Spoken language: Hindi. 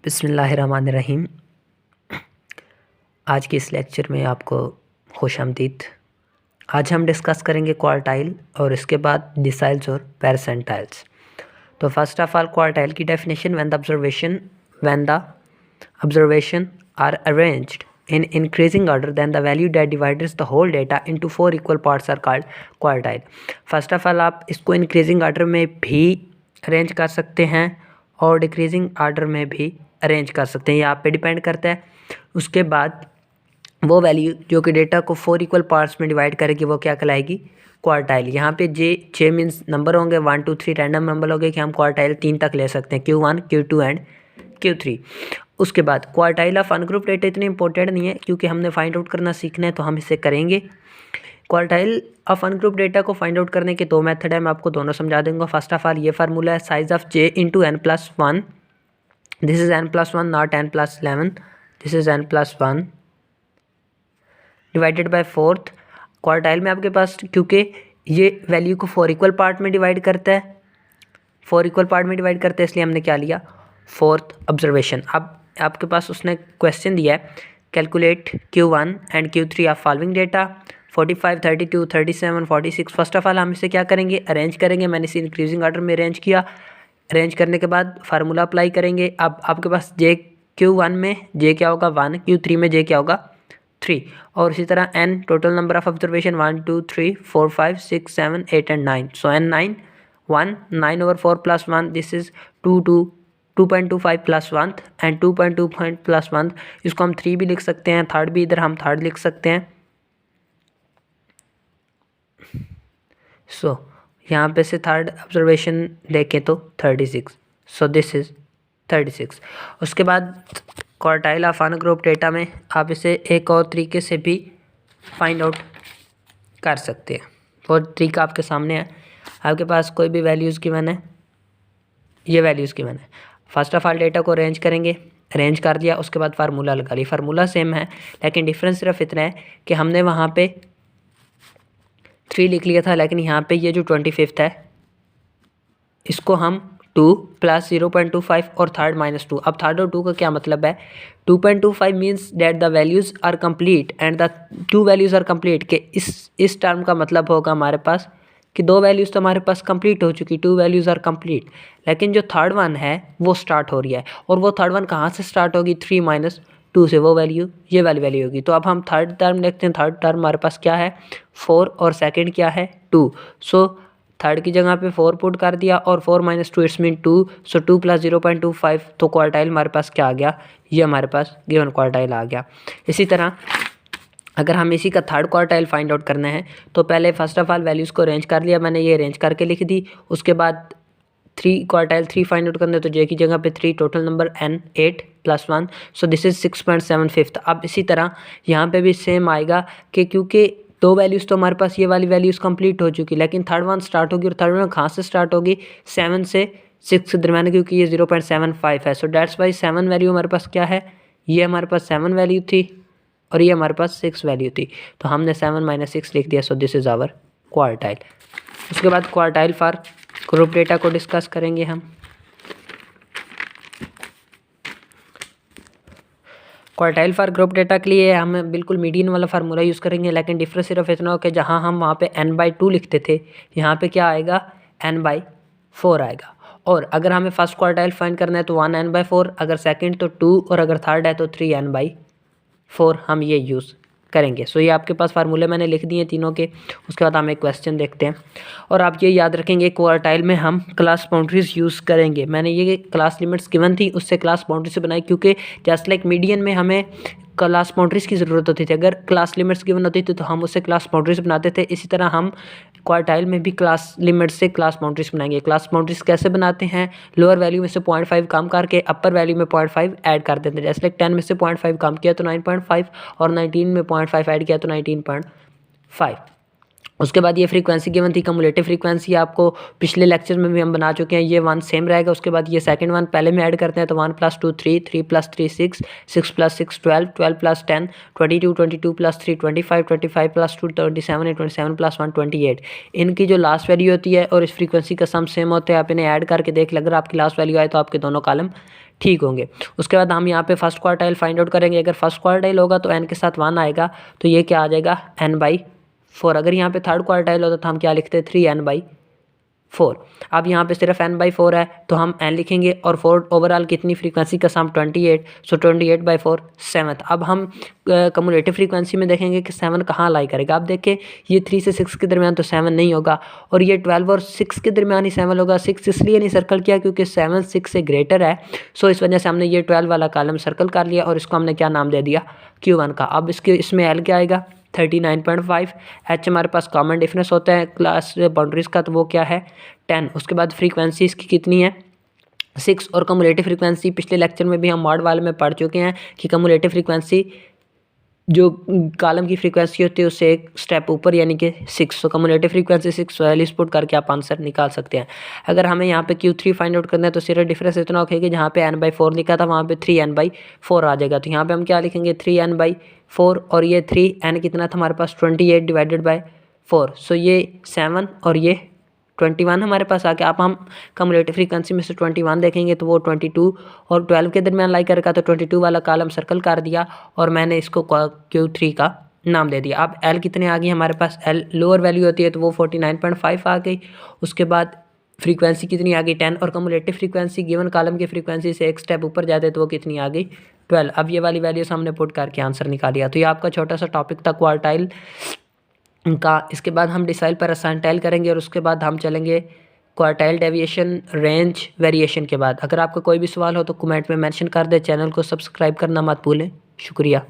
बिस्मिल्लाहिर्रहमानिर्रहीम। आज के इस लेक्चर में आपको खुशामदीद। आज हम डिस्कस करेंगे क्वार्टाइल और इसके बाद डिसाइल्स और परसेंटाइल्स। तो फर्स्ट ऑफ ऑल क्वार्टाइल की definition, when the observation are arranged in increasing order then the value that divides the whole data into 4 equal parts are called quartile। First of all आप इसको इंक्रीजिंग आर्डर में भी अरेंज कर सकते हैं और डिक्रीजिंग आर्डर में भी अरेंज कर सकते हैं, ये आप पे डिपेंड करता है। उसके बाद वो वैल्यू जो कि डेटा को 4 इक्वल पार्ट्स में डिवाइड करेगी वो क्या कहलाएगी? क्वार्टाइल। यहाँ पे छः मीन्स नंबर होंगे, 1 2 3 रैंडम नंबर होंगे कि हम क्वार्टाइल 3 तक ले सकते हैं, Q1 Q2 एंड Q3। उसके बाद क्वार्टाइल ऑफ अनग्रुप डेटा इतनी इंपॉर्टेंट नहीं है क्योंकि हमने फाइंड आउट करना सीखना है तो हम इसे करेंगे। क्वार्टाइल ऑफ अनग्रुप डेटा को फाइंड आउट करने के दो मेथड है, मैं आपको दोनों समझा दूंगा। फर्स्ट ऑफ ऑल ये फार्मूला है size of j into n+1। This is n+1 not n+11, this is n+1 divided by fourth. Quartile में आपके पास क्योंकि ये वैल्यू को 4 इक्वल पार्ट में डिवाइड करता है, 4 इक्वल पार्ट में डिवाइड करते हैं, इसलिए हमने क्या लिया? Fourth observation. अब आपके पास उसने क्वेश्चन दिया है, calculate Q1 and Q3 of following data 45 32 37 46। First of all हम इसे क्या करेंगे? अरेंज करेंगे। मैंने इसे इंक्रीजिंग ऑर्डर में अरेंज किया। अरेंज करने के बाद फार्मूला अप्लाई करेंगे। अब आपके पास Q1 में J क्या होगा? 1, Q3 में J क्या होगा? 3। और इसी तरह n total number of observation 1 2 3 4 5 6 7 8 and 9। So n 9 1 9/4 + 1, this is 2.25 + 1 and 2.2 + 1। इसको हम 3 भी लिख सकते हैं, थर्ड भी इधर हम थर्ड लिख सकते हैं। सो यहाँ पे से थर्ड ऑब्जर्वेशन देखें तो 36। So this is 36। उसके बाद क्वार्टाइल ऑफ अनग्रुप डेटा में आप इसे एक और तरीके से भी फाइंड आउट कर सकते हैं। और तरीका आपके सामने है। आपके पास कोई भी वैल्यूज़ गिवन है, ये वैल्यूज़ गिवन है। फर्स्ट ऑफ ऑल डेटा को अरेंज करेंगे, अरेंज कर दिया, उसके बाद फार्मूला लगा लिया। फार्मूला सेम है लेकिन डिफरेंस सिर्फ इतना है कि हमने वहाँ पे 3 लिख लिया था, लेकिन यहाँ पे ये जो 25th है इसको हम 2 + 0.25 और थर्ड -2। अब थर्ड और 2 का क्या मतलब है? 2.25 means that the values are complete and the 2 values are complete. के इस टर्म का मतलब होगा हमारे पास कि 2 वैल्यूज़ तो हमारे पास कंप्लीट हो चुकी, 2 वैल्यूज़ आर कंप्लीट, लेकिन जो थर्ड वन है वो स्टार्ट हो रही है। और वो थर्ड वन कहाँ से स्टार्ट होगी? 3 - 2 से। वो वैल्यू ये वाली वैल्यू होगी। तो अब हम थर्ड टर्म देखते हैं। थर्ड टर्म हमारे पास क्या है? 4 और सेकेंड क्या है? 2। सो थर्ड की जगह पे 4 पुट कर दिया और 4 - 2 इट्स मीन 2। सो 2 + 0.25, तो क्वार्टाइल हमारे पास क्या आ गया? ये हमारे पास गिवन क्वार्टाइल आ गया। इसी तरह अगर हम इसी का थर्ड क्वार्टाइल फाइंड आउट करना है तो पहले फर्स्ट ऑफ ऑल वैल्यूज़ को अरेंज कर लिया, मैंने ये अरेंज करके लिख दी। उसके बाद 3 क्वार्टाइल 3 फाइंड आउट करने तो J की जगह पे 3, total number n 8 + 1। So this is 6.75। अब इसी तरह यहाँ पे भी सेम आएगा कि क्योंकि 2 वैल्यूज़ तो हमारे पास ये वाली वैल्यूज़ कंप्लीट हो चुकी, लेकिन थर्ड वन स्टार्ट होगी। और थर्ड वन कहाँ से स्टार्ट होगी? 7 से 6 के दरम्यान, क्योंकि ये 0.75 है। सो डेट्स वाई 7 वैल्यू हमारे पास क्या है? ये हमारे पास 7 वैल्यू थी और ये हमारे पास 6 वैल्यू थी, तो हमने 7 - 6 लिख दिया। So this is our quartile. उसके बाद क्वार्टाइल फॉर ग्रुप डेटा को डिस्कस करेंगे हम। क्वार्टाइल फॉर ग्रुप डेटा के लिए हम बिल्कुल मीडियन वाला फार्मूला यूज़ करेंगे, लेकिन डिफरेंस सिर्फ इतना हो कि जहाँ हम वहाँ पे n/2 लिखते थे, यहाँ पे क्या आएगा? n/4 आएगा। और अगर हमें फर्स्ट क्वार्टाइल फाइंड करना है तो 1 n/4, अगर सेकंड तो 2 और अगर थर्ड है तो 3 n/4 हम ये यूज़ करेंगे। सो ये आपके पास फार्मूले मैंने लिख दिए तीनों के। उसके बाद हम एक क्वेश्चन देखते हैं और आप ये याद रखेंगे क्वार्टाइल में हम क्लास बाउंड्रीज यूज़ करेंगे। मैंने ये क्लास लिमिट्स गिवन थी उससे क्लास बाउंड्री से बनाई, क्योंकि जस्ट लाइक मीडियन में हमें क्लास बाउंड्रीज की ज़रूरत होती थी। अगर क्लास लिमिट्स गिवन होती थी तो हम उससे क्लास बाउंड्रीज बनाते थे। इसी तरह हम क्वार्टाइल में भी क्लास लिमिट से क्लास बाउंड्रीज बनाएंगे। क्लास बाउंड्रीज कैसे बनाते हैं? लोअर वैल्यू में से 0.5 कम करके अपर वैल्यू में 0.5 ऐड कर देते हैं। जैसे लाइक 10 में से 0.5 कम किया तो 9.5 और 19 में 0.5 ऐड किया तो 19.5। उसके बाद ये फ्रीक्वेंसी गिवन थी, कम्युलेटिव फ्रीक्वेंसी आपको पिछले लेक्चर में भी हम बना चुके हैं, ये 1 सेम रहेगा। उसके बाद ये सेकंड वन पहले में ऐड करते हैं तो 1 + 2 3, 3 + 3 6, 6 + 6 12, 12 + 10 22, 22 + 3 25, 25 + 2 27, 27 + 1 28। इनकी जो लास्ट वैल्यू होती है और इस फ्रीक्वेंसी का सम सेम होते हैं। आप इन्हें ऐड करके देख लें, अगर आपकी लास्ट वैल्यू आए तो आपके दोनों कॉलम ठीक होंगे। उसके बाद हम यहाँ पे फर्स्ट क्वार्टाइल फाइंड आउट करेंगे। अगर फर्स्ट क्वार्टाइल होगा तो n के साथ 1 आएगा, तो ये क्या आ जाएगा n/4। अगर यहाँ पे थर्ड क्वार्टाइल होता तो हम क्या लिखते हैं 3n/4। अब यहाँ पे सिर्फ n/4 है तो हम n लिखेंगे और 4 ओवरऑल कितनी फ्रीक्वेंसी का सम 28, सो 28/4 7। अब हम कम्युलेटिव फ्रीक्वेंसी में देखेंगे कि 7 कहाँ लाई करेगा। अब देखें ये 3 से 6 के दरमियान तो 7 नहीं होगा, और ये 12 और 6 के दरमियान ही 7 होगा। 6 इसलिए नहीं सर्कल किया क्योंकि 7 6 से ग्रेटर है, सो इस वजह से हमने ये 12 वाला कॉलम सर्कल कर लिया और इसको हमने क्या नाम दे दिया Q1 का। अब इसमें L क्या आएगा 39.5। H हमारे पास कॉमन डिफरेंस होता है क्लास बाउंड्रीज का, तो वो क्या है 10। उसके बाद फ्रीक्वेंसी इसकी कितनी है 6, और कम्युलेटिव फ्रीक्वेंसी पिछले लेक्चर में भी हम मॉड वाले में पढ़ चुके हैं कि कम्युलेटिव फ्रीक्वेंसी जो कॉलम की फ्रीक्वेंसी होती है उससे एक स्टेप ऊपर यानी कि 6। तो कम्युलेटिव फ्रीक्वेंसी 6 वैल्यूज पुट करके आप आंसर निकाल सकते हैं। अगर हमें यहाँ पे Q3 फाइंड आउट करना है तो सिर्फ डिफरेंस इतना होगा कि जहाँ पे n/4 लिखा था वहाँ पे 3n/4 आ जाएगा। तो यहाँ पे हम क्या लिखेंगे 3n/4, और ये 3n कितना था हमारे पास 28 / 4, सो ये 7 और ये 21 हमारे पास आ गया। अब हम कम्युलेटिव फ्रीक्वेंसी में से 21 देखेंगे तो वो 22 और 12 के दरमियान लाई करेगा, तो 22 वाला कॉलम सर्कल कर दिया और मैंने इसको Q3 का नाम दे दिया। अब L कितने आ गई हमारे पास, L लोअर वैल्यू होती है तो वो 49.5 आ गई। उसके बाद फ्रीक्वेंसी कितनी आ गई 10, और कम्युलेटिव फ्रीक्वेंसी गिवन कॉलम की फ्रीक्वेंसी से एक स्टेप ऊपर जाते तो वो कितनी आ गई 12। अब ये वाली वैल्यूज हमने पुट करके आंसर निकालिया। तो ये आपका छोटा सा टॉपिक था क्वार्टाइल का। इसके बाद हम डिसाइल पर असाइंटाइल करेंगे और उसके बाद हम चलेंगे क्वार्टाइल डेविएशन रेंज वेरिएशन के बाद। अगर आपका कोई भी सवाल हो तो कमेंट में मेंशन कर दे। चैनल को सब्सक्राइब करना मत भूलें। शुक्रिया।